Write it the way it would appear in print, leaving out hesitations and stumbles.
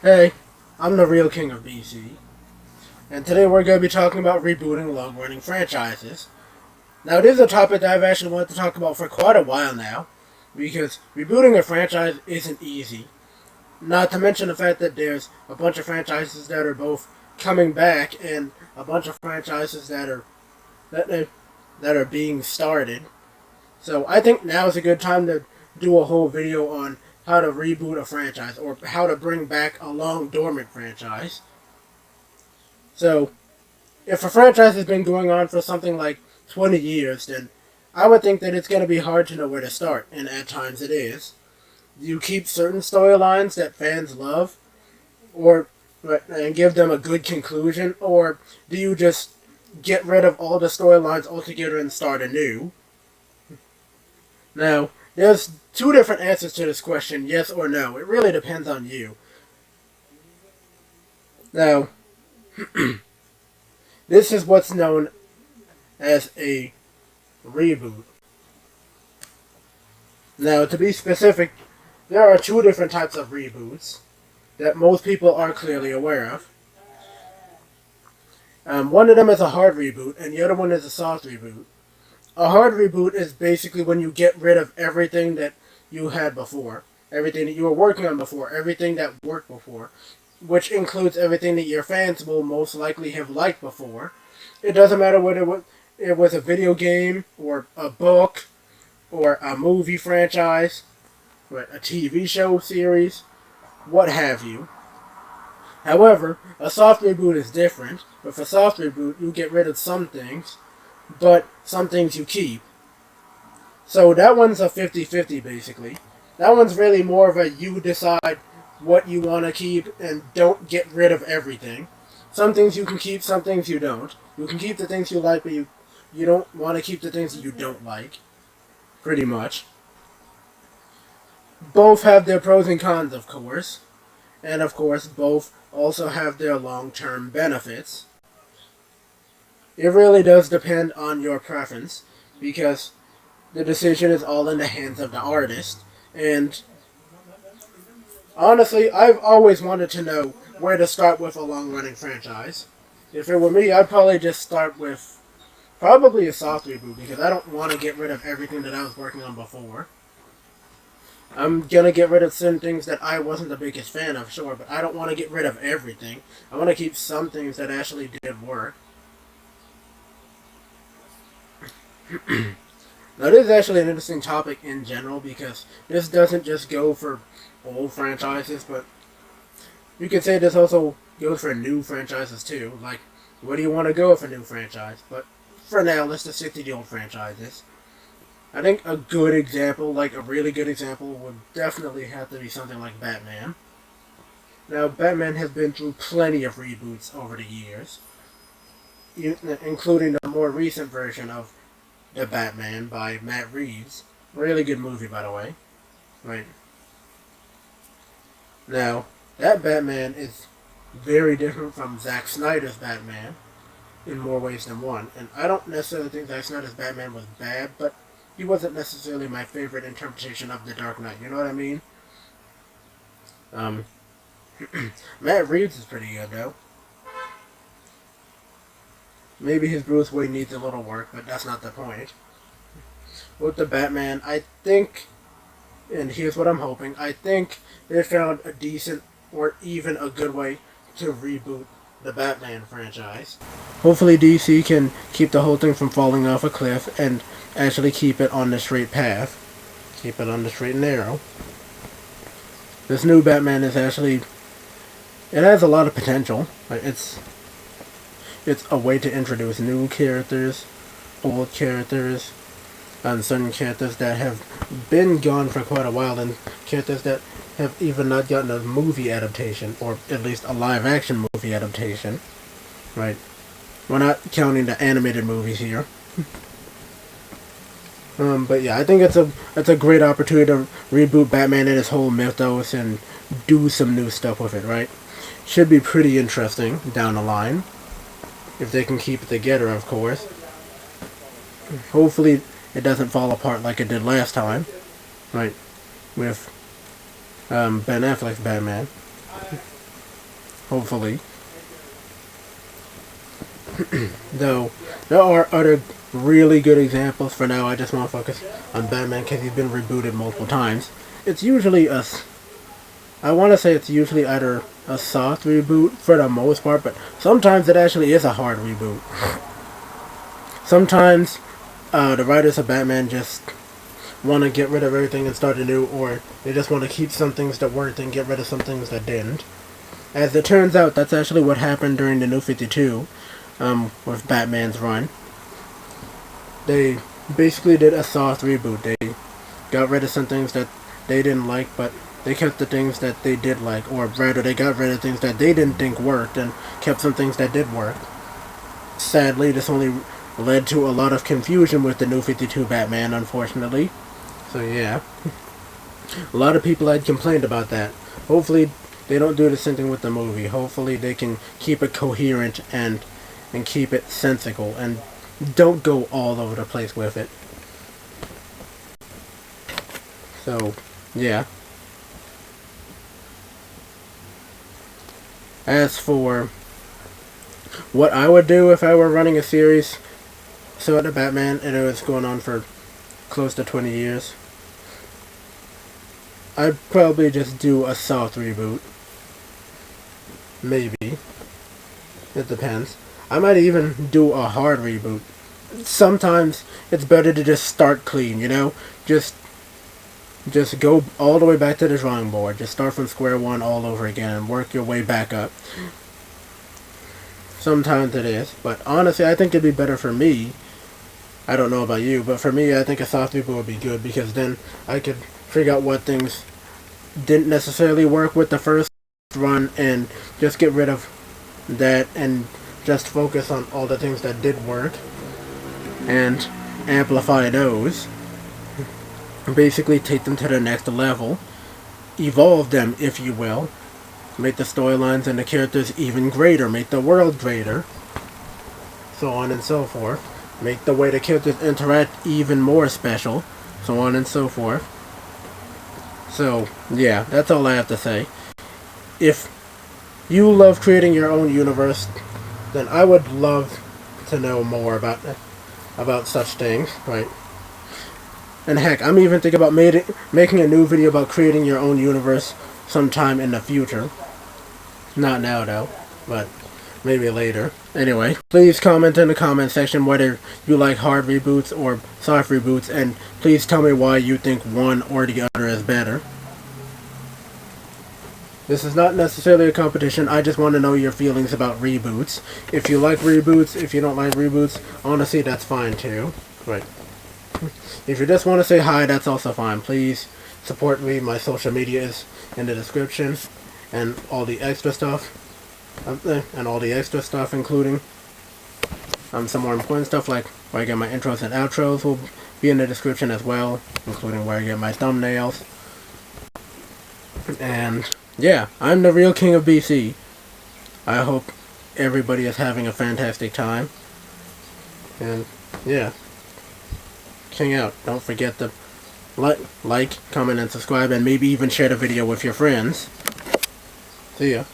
Hey, I'm the real king of BC, and today we're going to be talking about rebooting long-running franchises. Now, this is a topic that I've actually wanted to talk about for quite a while now, because rebooting a franchise isn't easy. Not to mention the fact that there's a bunch of franchises that are both coming back and a bunch of franchises that, that are being started. So I think now is a good time to do a whole video on how to reboot a franchise or how to bring back a long dormant franchise. So if a franchise has been going on for something like 20 years, then I would think that it's going to be hard to know where to start, and at times it is. You keep certain storylines that fans love, or and give them a good conclusion, or do you just get rid of all the storylines altogether and start anew? Now, there's two different answers to this question, yes or no. It really depends on you. Now, this is what's known as a reboot. Now, to be specific, there are two different types of reboots that most people are clearly aware of. One of them is a hard reboot, and the other one is a soft reboot. A hard reboot is basically when you get rid of everything that you had before, everything that you were working on before, everything that worked before, which includes everything that your fans will most likely have liked before. It doesn't matter whether it was a video game, or a book, or a movie franchise, or a TV show series, what have you. However, a soft reboot is different. With a soft reboot, you get rid of some things, but some things you keep. So that one's a 50-50 basically. That one's really more of a you decide what you want to keep and don't get rid of everything. Some things you can keep, some things you don't. You can keep the things you like, but you don't want to keep the things that you don't like. Pretty much. Both have their pros and cons, of course. And of course, both also have their long-term benefits. It really does depend on your preference, because the decision is all in the hands of the artist. And honestly, I've always wanted to know where to start with a long-running franchise. If it were me, I'd probably just start with probably a soft reboot, because I don't want to get rid of everything that I was working on before. I'm going to get rid of certain things that I wasn't the biggest fan of, sure, but I don't want to get rid of everything. I want to keep some things that actually did work. Now, this is actually an interesting topic in general, because this doesn't just go for old franchises, but you could say this also goes for new franchises too. Like, where do you want to go with a new franchise? But for now, let's just stick to the old franchises. I think a good example, like a really good example, would definitely have to be something like Batman. Now, Batman has been through plenty of reboots over the years, including the more recent version of The Batman by Matt Reeves. Really good movie, by the way. Right. Now, that Batman is very different from Zack Snyder's Batman in more ways than one. And I don't necessarily think Zack Snyder's Batman was bad, but he wasn't necessarily my favorite interpretation of The Dark Knight. You know what I mean? Matt Reeves is pretty good, though. Maybe his Bruce Wayne needs a little work, but that's not the point. With the Batman, I think, and here's what I'm hoping, I think they found a decent or even a good way to reboot the Batman franchise. Hopefully DC can keep the whole thing from falling off a cliff and actually keep it on the straight path. Keep it on the straight and narrow. This new Batman is actually, it has a lot of potential. It's a way to introduce new characters, old characters, and certain characters that have been gone for quite a while, and characters that have even not gotten a movie adaptation, or at least a live-action movie adaptation. Right? We're not counting the animated movies here. But yeah, I think it's a great opportunity to reboot Batman and his whole mythos and do some new stuff with it, right? Should be pretty interesting down the line, if they can keep it together, of course. Hopefully it doesn't fall apart like it did last time, right? With Ben Affleck's Batman. hopefully. Though, there are other really good examples. For now, I just want to focus on Batman because he's been rebooted multiple times. It's usually I want to say it's usually either a soft reboot for the most part, but sometimes it actually is a hard reboot. Sometimes the writers of Batman just want to get rid of everything and start anew, or they just want to keep some things that worked and get rid of some things that didn't. As it turns out, that's actually what happened during the New 52 with Batman's run. They basically did a soft reboot. They got rid of some things that they didn't like, but they kept the things that they did like, or rather they got rid of things that they didn't think worked and kept some things that did work. Sadly, this only led to a lot of confusion with the New 52 Batman, unfortunately. So yeah, a lot of people had complained about that. Hopefully they don't do the same thing with the movie. Hopefully they can keep it coherent and keep it sensical and don't go all over the place with it. So, yeah. As for what I would do if I were running a series similar to Batman and it was going on for close to 20 years, I'd probably just do a soft reboot. Maybe. It depends. I might even do a hard reboot. Sometimes it's better to just start clean, you know? Just go all the way back to the drawing board. Just start from square one all over again and work your way back up. Sometimes it is, but honestly, I think it'd be better for me. I don't know about you, but for me, I think a soft reboot would be good because then I could figure out what things didn't necessarily work with the first run and just get rid of that and just focus on all the things that did work and amplify those. Basically take them to the next level, evolve them, if you will, make the storylines and the characters even greater, make the world greater, so on and so forth, make the way the characters interact even more special, so on and so forth. So, yeah, that's all I have to say. If you love creating your own universe, then I would love to know more about such things, right? And heck, I'm even thinking about making a new video about creating your own universe sometime in the future. Not now, though, but maybe later. Anyway, please comment in the comment section whether you like hard reboots or soft reboots, and please tell me why you think one or the other is better. This is not necessarily a competition, I just want to know your feelings about reboots. If you like reboots, if you don't like reboots, honestly, that's fine too. Right. If you just want to say hi, that's also fine. Please support me. My social media is in the description, and all the extra stuff, including some more important stuff like where I get my intros and outros will be in the description as well, including where I get my thumbnails. And yeah, I'm the real king of BC. I hope everybody is having a fantastic time. And yeah. King out. Don't forget to like, comment, and subscribe, and maybe even share the video with your friends. See ya.